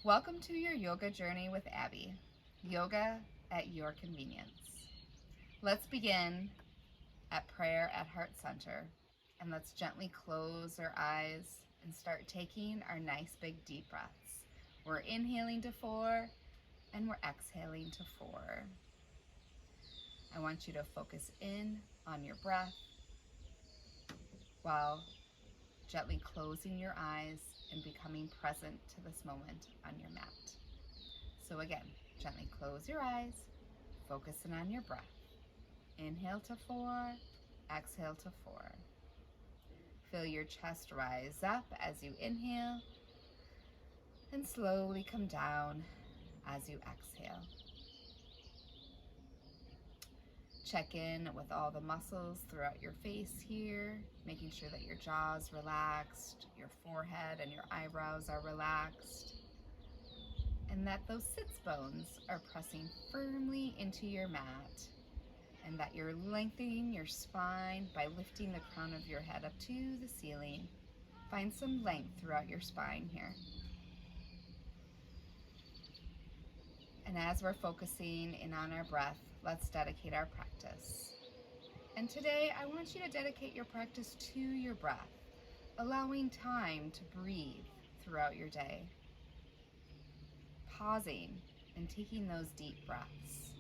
Welcome to your yoga journey with Abby. Yoga at your convenience. Let's begin at prayer at Heart Center, and let's gently close our eyes and start taking our nice big deep breaths. We're inhaling to 4 and we're exhaling to 4. I want you to focus in on your breath while gently closing your eyes and becoming present to this moment on your mat. So again, gently close your eyes, focusing on your breath. Inhale to 4, exhale to 4. Feel your chest rise up as you inhale and slowly come down as you exhale. Check in with all the muscles throughout your face here, making sure that your jaw is relaxed, your forehead and your eyebrows are relaxed, and that those sits bones are pressing firmly into your mat, and that you're lengthening your spine by lifting the crown of your head up to the ceiling. Find some length throughout your spine here. And as we're focusing in on our breath, let's dedicate our practice. And today I want you to dedicate your practice to your breath, allowing time to breathe throughout your day, pausing and taking those deep breaths.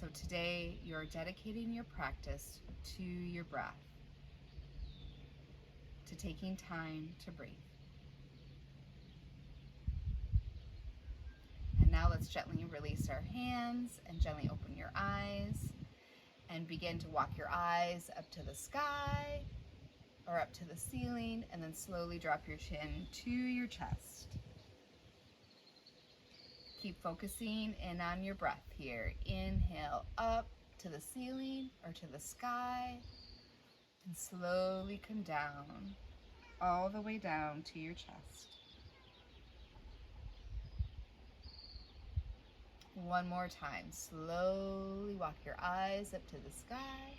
So today you're dedicating your practice to your breath, to taking time to breathe. And now let's gently release our hands and gently open your eyes and begin to walk your eyes up to the sky or up to the ceiling, and then slowly drop your chin to your chest. Keep focusing in on your breath here. Inhale up to the ceiling or to the sky, and slowly come down, all the way down to your chest. One more time. Slowly walk your eyes up to the sky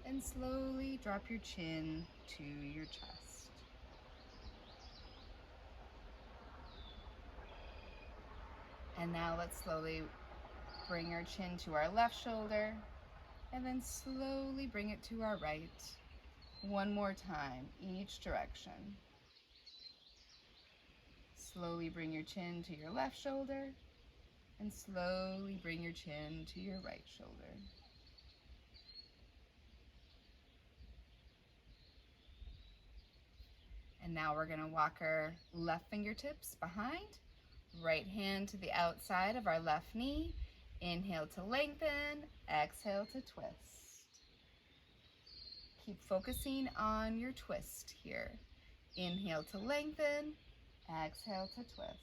and slowly drop your chin to your chest. And now let's slowly bring our chin to our left shoulder and then slowly bring it to our right. One more time, each direction. Slowly bring your chin to your left shoulder and slowly bring your chin to your right shoulder. And now we're going to walk our left fingertips behind, right hand to the outside of our left knee. Inhale to lengthen, exhale to twist. Keep focusing on your twist here. Inhale to lengthen, exhale to twist.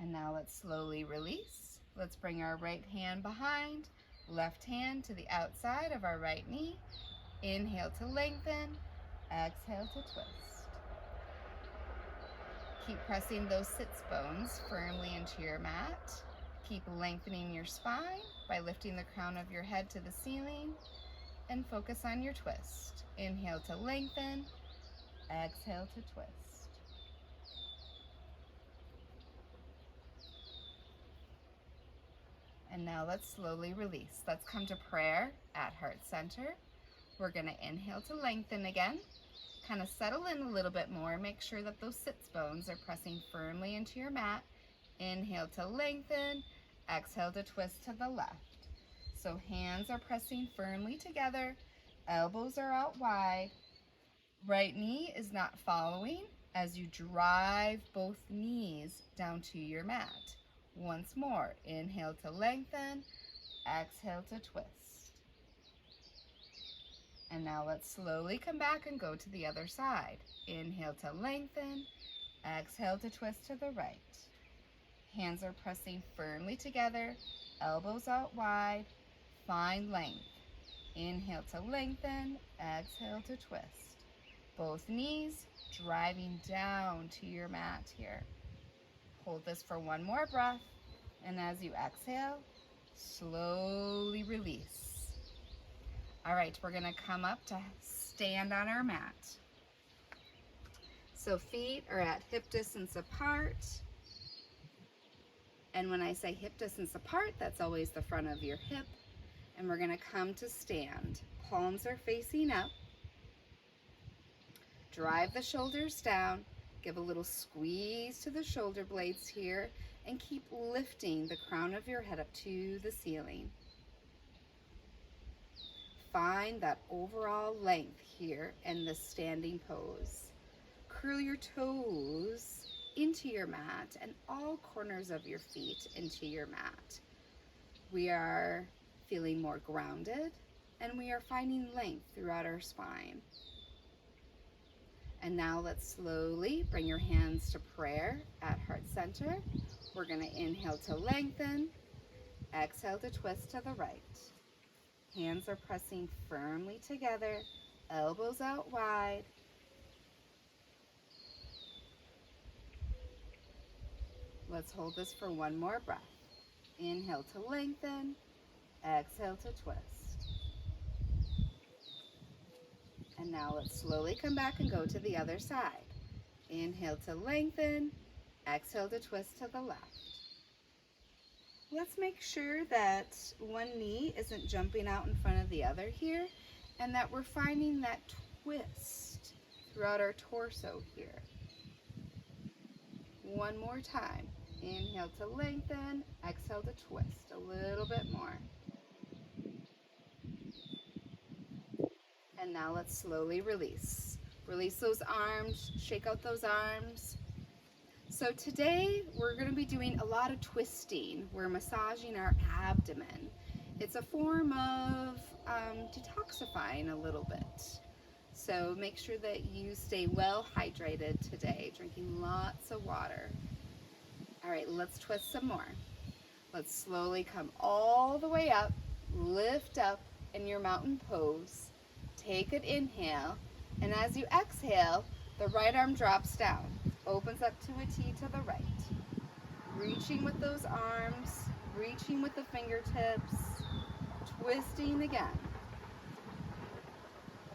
And now let's slowly release. Let's bring our right hand behind, left hand to the outside of our right knee. Inhale to lengthen, exhale to twist. Keep pressing those sits bones firmly into your mat. Keep lengthening your spine by lifting the crown of your head to the ceiling, and focus on your twist. Inhale to lengthen, exhale to twist. And now let's slowly release. Let's come to prayer at Heart Center. We're going to inhale to lengthen again. Kind of settle in a little bit more. Make sure that those sits bones are pressing firmly into your mat. Inhale to lengthen. Exhale to twist to the left. So hands are pressing firmly together. Elbows are out wide. Right knee is not following as you drive both knees down to your mat. Once more, inhale to lengthen, exhale to twist. And now let's slowly come back and go to the other side. Inhale to lengthen, exhale to twist to the right. Hands are pressing firmly together, elbows out wide, find length. Inhale to lengthen, exhale to twist. Both knees driving down to your mat here. Hold this for one more breath, and as you exhale, slowly release. All right, we're gonna come up to stand on our mat. So feet are at hip distance apart. And when I say hip distance apart, that's always the front of your hip. And we're gonna come to stand. Palms are facing up. Drive the shoulders down. Give a little squeeze to the shoulder blades here and keep lifting the crown of your head up to the ceiling. Find that overall length here in the standing pose. Curl your toes into your mat and all corners of your feet into your mat. We are feeling more grounded and we are finding length throughout our spine. And now let's slowly bring your hands to prayer at heart center. We're going to inhale to lengthen, exhale to twist to the right. Hands are pressing firmly together, elbows out wide. Let's hold this for one more breath. Inhale to lengthen, exhale to twist. And now let's slowly come back and go to the other side. Inhale to lengthen, exhale to twist to the left. Let's make sure that one knee isn't jumping out in front of the other here, and that we're finding that twist throughout our torso here. One more time. Inhale to lengthen, exhale to twist a little bit more. And now let's slowly release. Release those arms, shake out those arms. So today we're going to be doing a lot of twisting. We're massaging our abdomen. It's a form of detoxifying a little bit. So make sure that you stay well hydrated today, drinking lots of water. All right, let's twist some more. Let's slowly come all the way up, lift up in your mountain pose. Take an inhale, and as you exhale, the right arm drops down, opens up to a T to the right. Reaching with those arms, reaching with the fingertips, twisting again.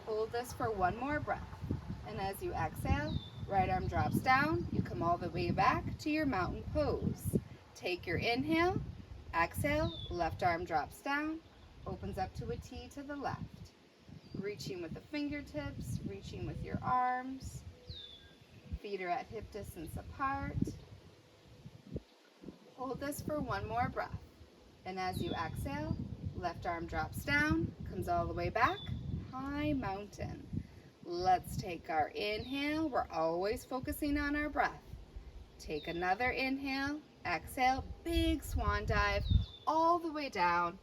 Hold this for one more breath. And as you exhale, right arm drops down, you come all the way back to your mountain pose. Take your inhale, exhale, left arm drops down, opens up to a T to the left. Reaching with the fingertips, reaching with your arms. Feet are at hip distance apart. Hold this for one more breath. And as you exhale, left arm drops down, comes all the way back, high mountain. Let's take our inhale. We're always focusing on our breath. Take another inhale, exhale, big swan dive, all the way down,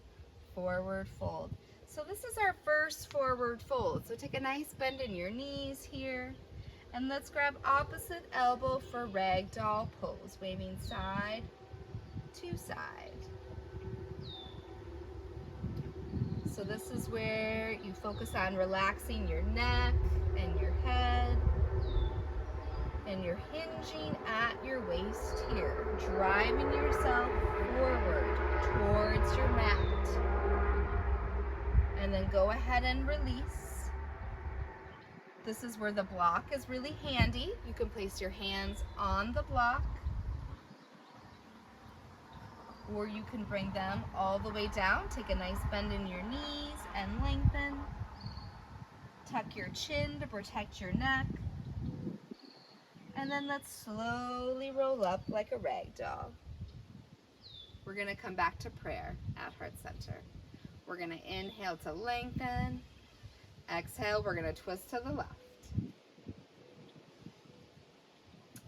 forward fold. So this is our first forward fold. So take a nice bend in your knees here. And let's grab opposite elbow for ragdoll pose, waving side to side. So this is where you focus on relaxing your neck and your head. And you're hinging at your waist here, driving yourself forward towards your mat. And then go ahead and release. This is where the block is really handy. You can place your hands on the block, or you can bring them all the way down. Take a nice bend in your knees and lengthen. Tuck your chin to protect your neck. And then let's slowly roll up like a rag doll. We're going to come back to prayer at heart center. We're going to inhale to lengthen. Exhale, we're going to twist to the left.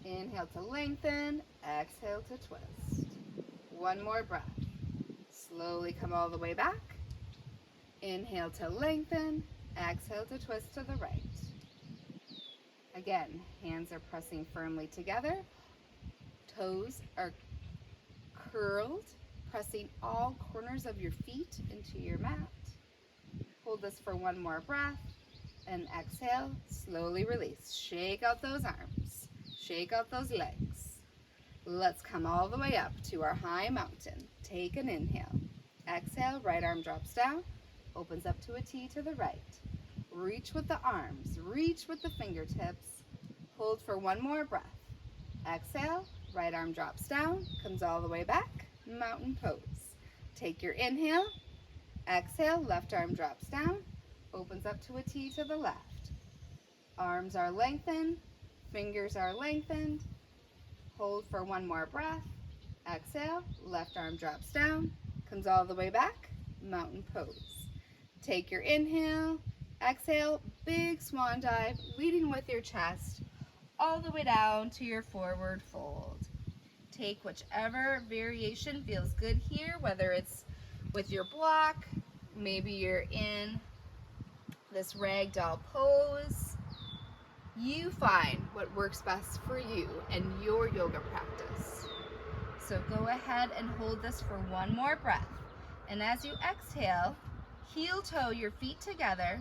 Inhale to lengthen. Exhale to twist. One more breath. Slowly come all the way back. Inhale to lengthen. Exhale to twist to the right. Again, hands are pressing firmly together. Toes are curled, pressing all corners of your feet into your mat. Hold this for one more breath and exhale, slowly release. Shake out those arms, shake out those legs. Let's come all the way up to our high mountain. Take an inhale. Exhale, right arm drops down, opens up to a T to the right. Reach with the arms, reach with the fingertips. Hold for one more breath. Exhale, right arm drops down, comes all the way back, mountain pose. Take your inhale, exhale, left arm drops down, opens up to a T to the left. Arms are lengthened, fingers are lengthened. Hold for one more breath. Exhale, left arm drops down, comes all the way back, mountain pose. Take your inhale, exhale, big swan dive, leading with your chest, all the way down to your forward fold. Take whichever variation feels good here, whether it's with your block, maybe you're in this ragdoll pose. You find what works best for you and your yoga practice. So go ahead and hold this for one more breath. And as you exhale, heel toe your feet together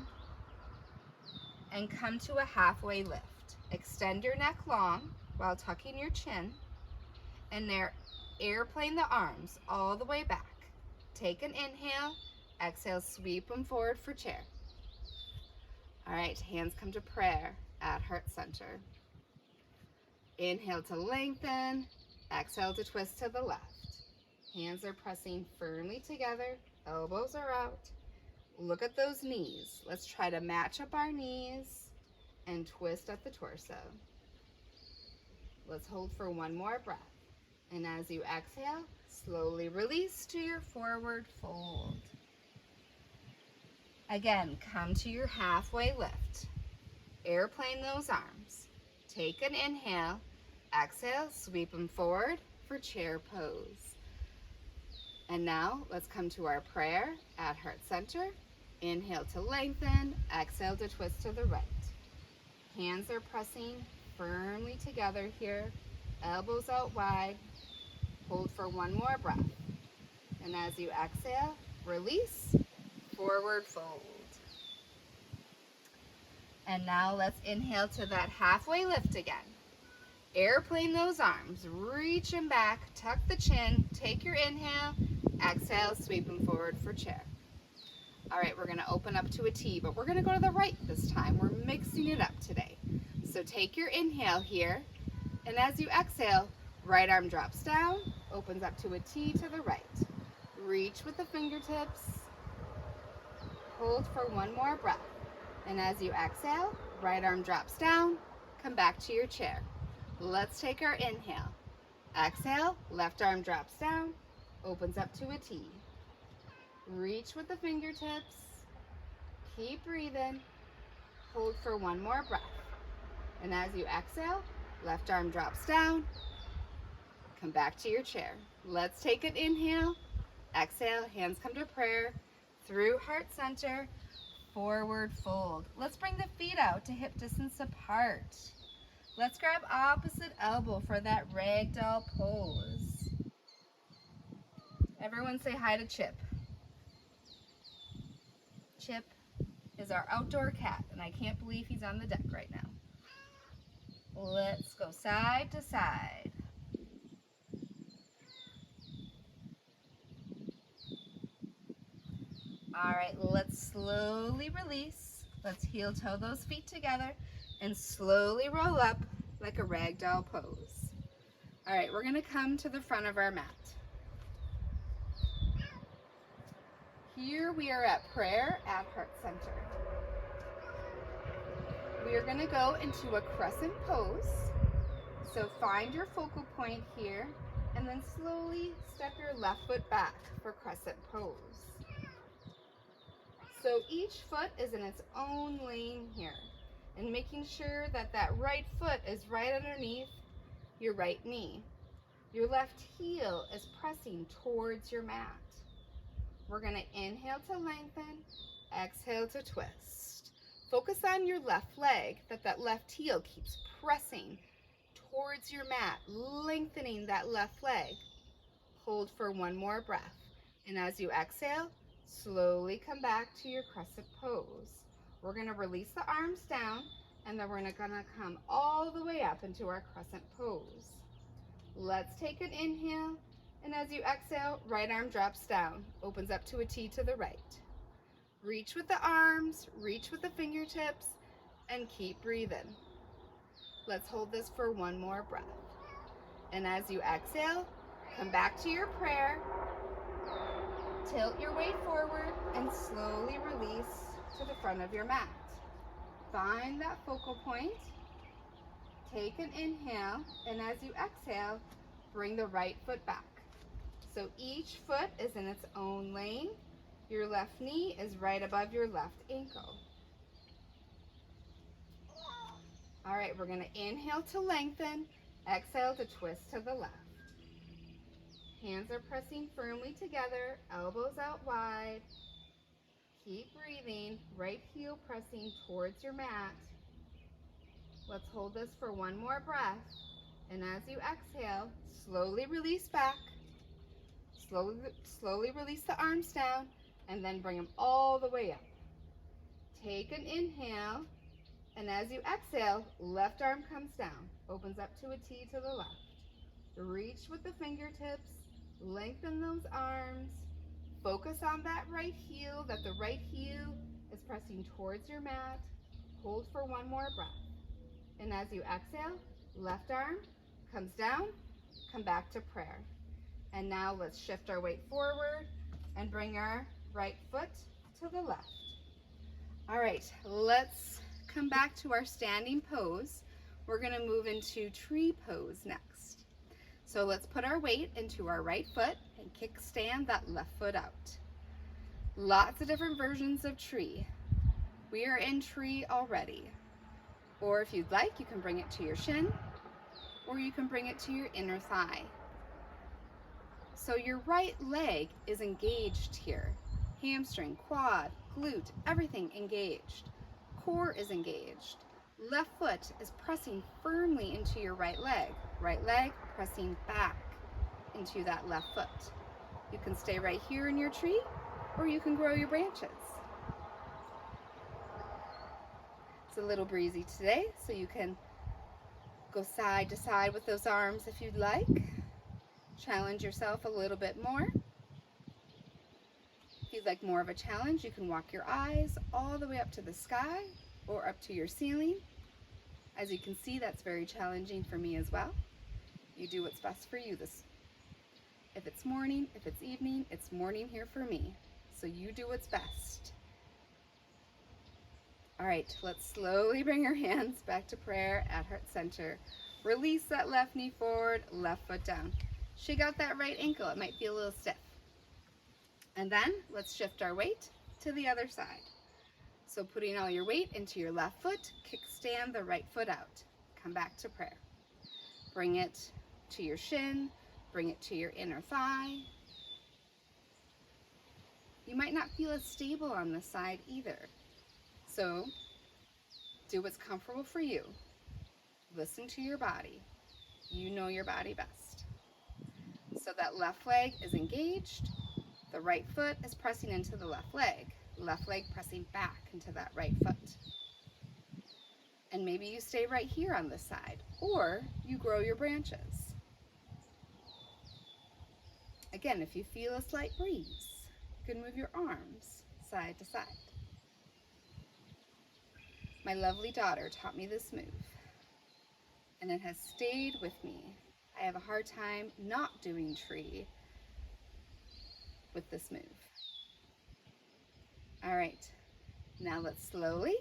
and come to a halfway lift. Extend your neck long while tucking your chin, and there, airplane the arms all the way back. Take an inhale, exhale, sweep them forward for chair. All right, hands come to prayer at heart center. Inhale to lengthen, exhale to twist to the left. Hands are pressing firmly together, elbows are out. Look at those knees. Let's try to match up our knees and twist at the torso. Let's hold for one more breath. And as you exhale, slowly release to your forward fold. Again, come to your halfway lift. Airplane those arms. Take an inhale, exhale, sweep them forward for chair pose. And now let's come to our prayer at heart center. Inhale to lengthen, exhale to twist to the right. Hands are pressing firmly together here, elbows out wide. Hold for one more breath. And as you exhale, release, forward fold. And now let's inhale to that halfway lift again. Airplane those arms, reach them back, tuck the chin, take your inhale, exhale, sweep them forward for chair. All right, we're gonna open up to a T, but we're gonna go to the right this time. We're mixing it up today. So take your inhale here, and as you exhale, right arm drops down, opens up to a T to the right. Reach with the fingertips, hold for one more breath. And as you exhale, right arm drops down, come back to your chair. Let's take our inhale. Exhale, left arm drops down, opens up to a T. Reach with the fingertips, keep breathing, hold for one more breath. And as you exhale, left arm drops down, come back to your chair. Let's take an inhale, exhale, hands come to prayer, through heart center, forward fold. Let's bring the feet out to hip distance apart. Let's grab opposite elbow for that ragdoll pose. Everyone say hi to Chip. Chip is our outdoor cat, and I can't believe he's on the deck right now. Let's go side to side. All right, let's slowly release. Let's heel toe those feet together and slowly roll up like a ragdoll pose. All right, we're gonna come to the front of our mat. Here we are at prayer at heart center. We are gonna go into a crescent pose. So find your focal point here and then slowly step your left foot back for crescent pose. So each foot is in its own lane here, and making sure that that right foot is right underneath your right knee. Your left heel is pressing towards your mat. We're gonna inhale to lengthen, exhale to twist. Focus on your left leg, that left heel keeps pressing towards your mat, lengthening that left leg. Hold for one more breath. And as you exhale, slowly come back to your crescent pose. We're gonna release the arms down, and then we're gonna come all the way up into our crescent pose. Let's take an inhale, and as you exhale, right arm drops down, opens up to a T to the right. Reach with the arms, reach with the fingertips, and keep breathing. Let's hold this for one more breath. And as you exhale, come back to your prayer. Tilt your weight forward and slowly release to the front of your mat. Find that focal point. Take an inhale, and as you exhale, bring the right foot back. So each foot is in its own lane. Your left knee is right above your left ankle. All right, we're gonna inhale to lengthen, exhale to twist to the left. Hands are pressing firmly together, elbows out wide. Keep breathing, right heel pressing towards your mat. Let's hold this for one more breath. And as you exhale, slowly release back. Slowly release the arms down and then bring them all the way up. Take an inhale, and as you exhale, left arm comes down, opens up to a T to the left. Reach with the fingertips, lengthen those arms. Focus on that right heel, that the right heel is pressing towards your mat. Hold for one more breath. And as you exhale, left arm comes down, come back to prayer. And now let's shift our weight forward and bring our right foot to the left. All right, let's come back to our standing pose. We're gonna move into tree pose next. So let's put our weight into our right foot and kickstand that left foot out. Lots of different versions of tree. We are in tree already. Or if you'd like, you can bring it to your shin, or you can bring it to your inner thigh. So your right leg is engaged here. Hamstring, quad, glute, everything engaged. Core is engaged. Left foot is pressing firmly into your right leg. Right leg pressing back into that left foot. You can stay right here in your tree, or you can grow your branches. It's a little breezy today, so you can go side to side with those arms if you'd like. Challenge yourself a little bit more. If you'd like more of a challenge, you can walk your eyes all the way up to the sky or up to your ceiling. As you can see, that's very challenging for me as well. You do what's best for you. If it's morning, if it's evening, it's morning here for me. So you do what's best. All right, let's slowly bring our hands back to prayer at heart center. Release that left knee forward, left foot down. Shake out that right ankle. It might feel a little stiff. And then let's shift our weight to the other side. So putting all your weight into your left foot, kickstand the right foot out. Come back to prayer. Bring it to your shin, bring it to your inner thigh. You might not feel as stable on this side either. So do what's comfortable for you. Listen to your body. You know your body best. So that left leg is engaged. The right foot is pressing into the left leg pressing back into that right foot. And maybe you stay right here on this side, or you grow your branches. Again, if you feel a slight breeze, you can move your arms side to side. My lovely daughter taught me this move, and it has stayed with me. I have a hard time not doing tree with this move. All right, now let's slowly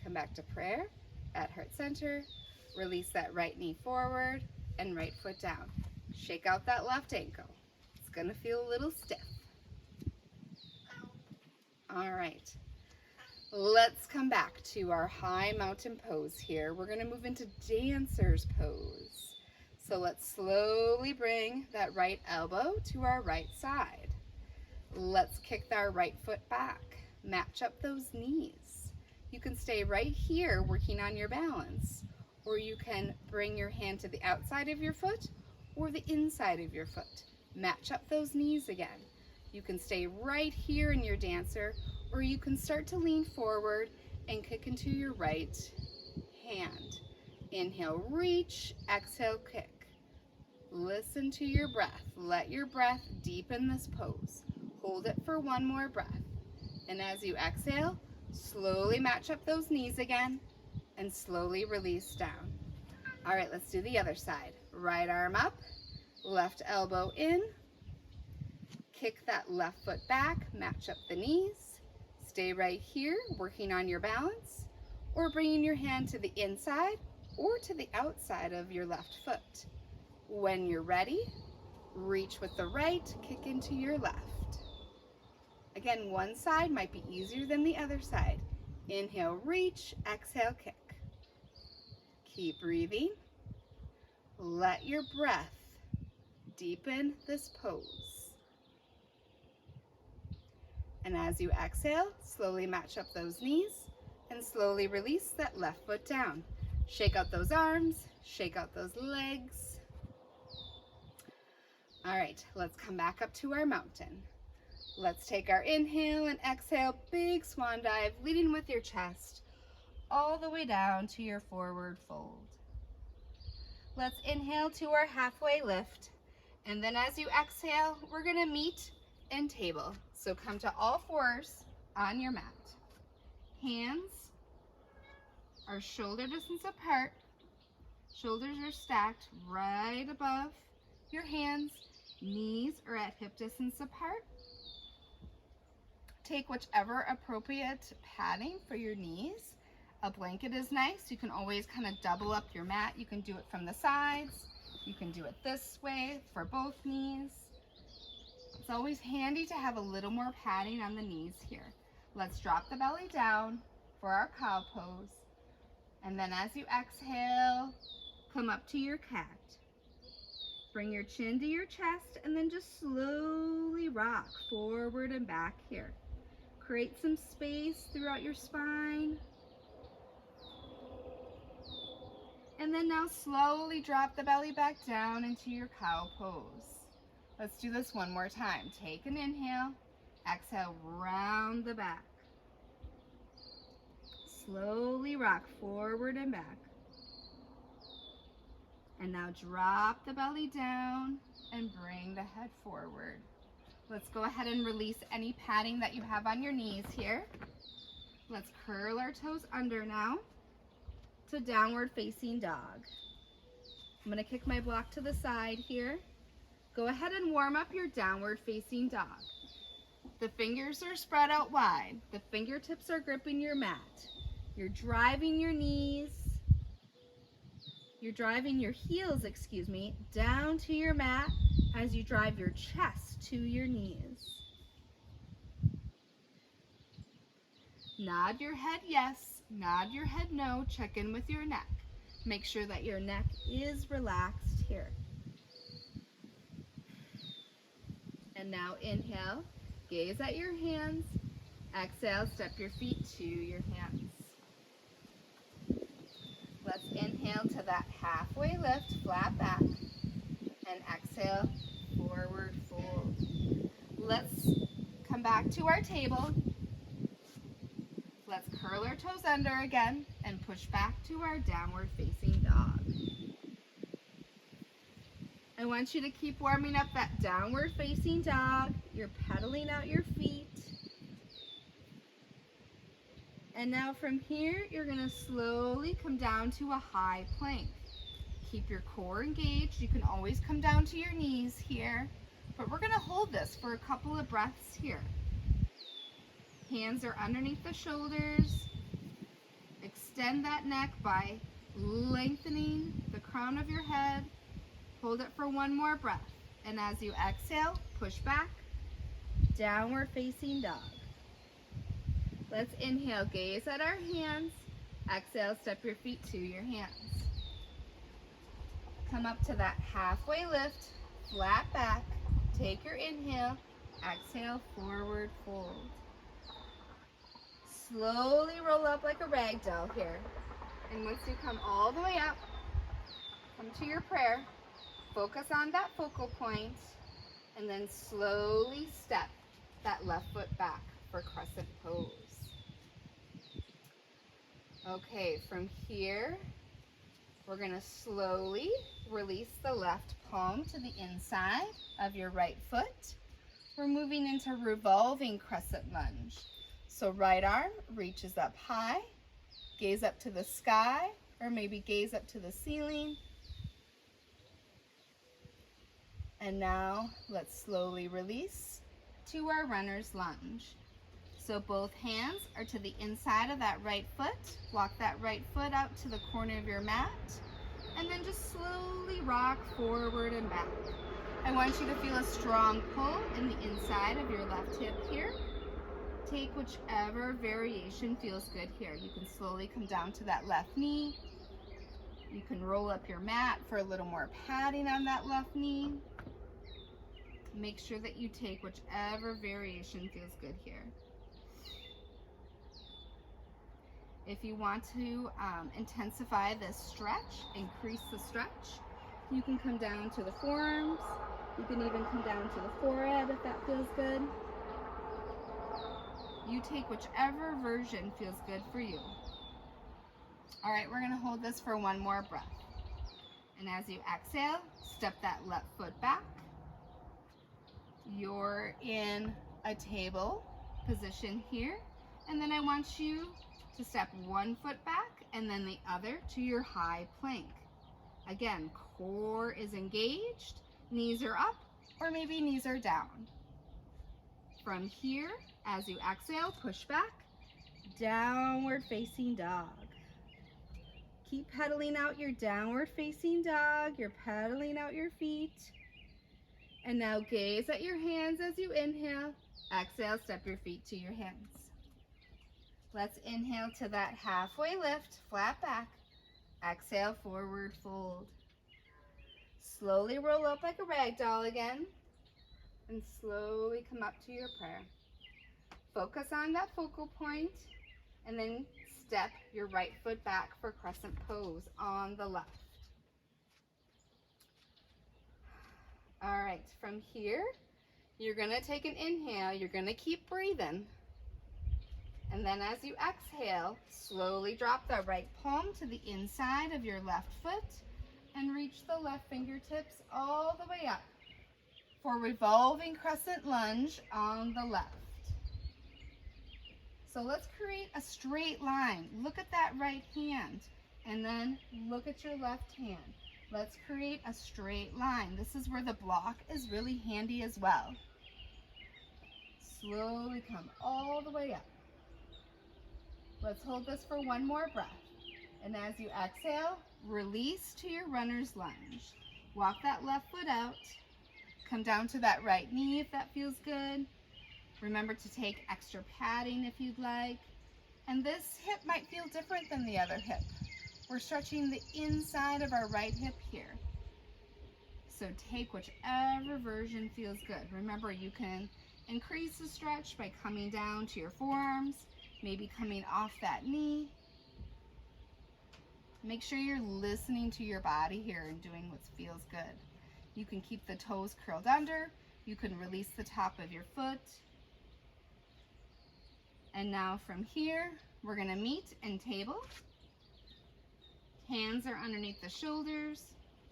come back to prayer at heart center. Release that right knee forward and right foot down. Shake out that left ankle. It's gonna feel a little stiff. All right, let's come back to our high mountain pose here. We're gonna move into dancer's pose. So let's slowly bring that right elbow to our right side. Let's kick our right foot back. Match up those knees. You can stay right here working on your balance, or you can bring your hand to the outside of your foot or the inside of your foot. Match up those knees again. You can stay right here in your dancer, or you can start to lean forward and kick into your right hand. Inhale, reach, exhale, kick. Listen to your breath. Let your breath deepen this pose. Hold it for one more breath. And as you exhale, slowly match up those knees again and slowly release down. All right, let's do the other side. Right arm up, left elbow in, kick that left foot back, match up the knees, stay right here working on your balance, or bringing your hand to the inside or to the outside of your left foot. When you're ready, reach with the right, kick into your left. Again, one side might be easier than the other side. Inhale, reach, exhale, kick. Keep breathing. Let your breath deepen this pose. And as you exhale, slowly match up those knees and slowly release that left foot down. Shake out those arms, shake out those legs. All right, let's come back up to our mountain. Let's take our inhale and exhale, big swan dive, leading with your chest all the way down to your forward fold. Let's inhale to our halfway lift, and then as you exhale, we're gonna meet in table. So come to all fours on your mat. Hands are shoulder distance apart. Shoulders are stacked right above your hands. Knees are at hip distance apart. Take whichever appropriate padding for your knees. A blanket is nice. You can always kind of double up your mat. You can do it from the sides. You can do it this way for both knees. It's always handy to have a little more padding on the knees here. Let's drop the belly down for our cow pose. And then as you exhale, come up to your cat. Bring your chin to your chest and then just slowly rock forward and back here. Create some space throughout your spine. And then now slowly drop the belly back down into your cow pose. Let's do this one more time. Take an inhale, exhale, round the back. Slowly rock forward and back. And now drop the belly down and bring the head forward. Let's go ahead and release any padding that you have on your knees here. Let's curl our toes under now to downward facing dog. I'm gonna kick my block to the side here. Go ahead and warm up your downward facing dog. The fingers are spread out wide. The fingertips are gripping your mat. You're driving your knees, you're driving your heels, down to your mat as you drive your chest to your knees. Nod your head yes, nod your head no, check in with your neck. Make sure that your neck is relaxed here. And now inhale, gaze at your hands. Exhale, step your feet to your hands. Let's inhale to that halfway lift, flat back, and exhale, forward fold. Let's come back to our table. Let's curl our toes under again and push back to our downward facing dog. I want you to keep warming up that downward facing dog. You're pedaling out your feet. And now from here, you're gonna slowly come down to a high plank. Keep your core engaged. You can always come down to your knees here, but we're gonna hold this for a couple of breaths here. Hands are underneath the shoulders. Extend that neck by lengthening the crown of your head. Hold it for one more breath. And as you exhale, push back, downward facing dog. Let's inhale, gaze at our hands. Exhale, step your feet to your hands. Come up to that halfway lift, flat back. Take your inhale, exhale, forward fold. Slowly roll up like a rag doll here. And once you come all the way up, come to your prayer. Focus on that focal point, and then slowly step that left foot back for crescent pose. Okay, from here, we're gonna slowly release the left palm to the inside of your right foot. We're moving into revolving crescent lunge. So right arm reaches up high, gaze up to the sky, or maybe gaze up to the ceiling. And now let's slowly release to our runner's lunge. So both hands are to the inside of that right foot. Walk that right foot out to the corner of your mat, and then just slowly rock forward and back. I want you to feel a strong pull in the inside of your left hip here. Take whichever variation feels good here. You can slowly come down to that left knee. You can roll up your mat for a little more padding on that left knee. Make sure that you take whichever variation feels good here. If you want to intensify this stretch, increase the stretch, you can come down to the forearms. You can even come down to the forehead if that feels good. You take whichever version feels good for you. All right, we're gonna hold this for one more breath. And as you exhale, step that left foot back. You're in a table position here. And then I want you to step one foot back and then the other to your high plank. Again, core is engaged, knees are up, or maybe knees are down. From here, as you exhale, push back, downward facing dog. Keep pedaling out your downward facing dog. You're pedaling out your feet. And now gaze at your hands as you inhale. Exhale, step your feet to your hands. Let's inhale to that halfway lift, flat back. Exhale, forward fold. Slowly roll up like a rag doll again. And slowly come up to your prayer. Focus on that focal point, and then step your right foot back for crescent pose on the left. All right, from here, you're gonna take an inhale. You're gonna keep breathing. And then as you exhale, slowly drop the right palm to the inside of your left foot and reach the left fingertips all the way up for revolving crescent lunge on the left. So let's create a straight line. Look at that right hand and then look at your left hand. Let's create a straight line. This is where the block is really handy as well. Slowly come all the way up. Let's hold this for one more breath. And as you exhale, release to your runner's lunge. Walk that left foot out. Come down to that right knee if that feels good. Remember to take extra padding if you'd like. And this hip might feel different than the other hip. We're stretching the inside of our right hip here. So take whichever version feels good. Remember, you can increase the stretch by coming down to your forearms, maybe coming off that knee. Make sure you're listening to your body here and doing what feels good. You can keep the toes curled under. You can release the top of your foot. And now from here, we're gonna meet in table. Hands are underneath the shoulders,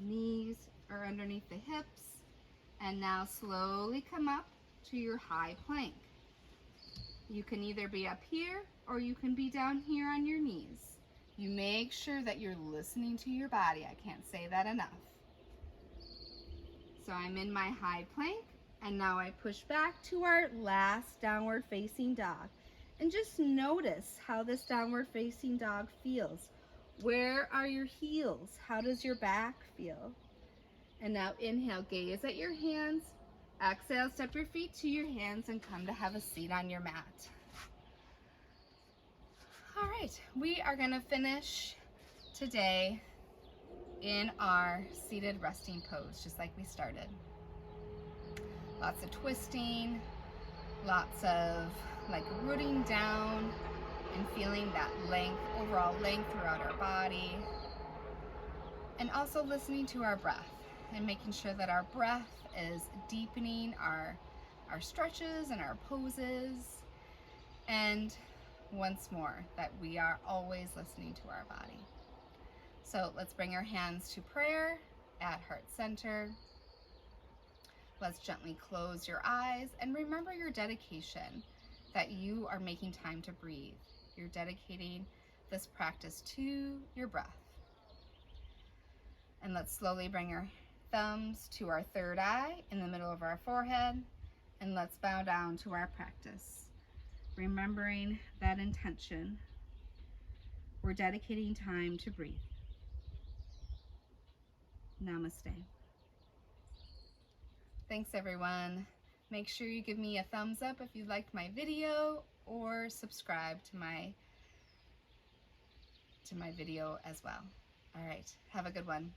knees are underneath the hips. And now slowly come up to your high plank. You can either be up here or you can be down here on your knees. You make sure that you're listening to your body. I can't say that enough. So I'm in my high plank, and now I push back to our last downward facing dog. And just notice how this downward facing dog feels. Where are your heels? How does your back feel? And now inhale, gaze at your hands. Exhale, step your feet to your hands and come to have a seat on your mat. All right, we are gonna finish today in our seated resting pose, just like we started. Lots of twisting, lots of like rooting down and feeling that length, overall length throughout our body. And also listening to our breath and making sure that our breath is deepening our stretches and our poses. And once more, that we are always listening to our body. So let's bring our hands to prayer at heart center. Let's gently close your eyes and remember your dedication that you are making time to breathe. You're dedicating this practice to your breath. And let's slowly bring our thumbs to our third eye in the middle of our forehead, and let's bow down to our practice, remembering that intention. We're dedicating time to breathe. Namaste. Thanks everyone. Make sure you give me a thumbs up if you liked my video, or subscribe to my video as well. All right, have a good one.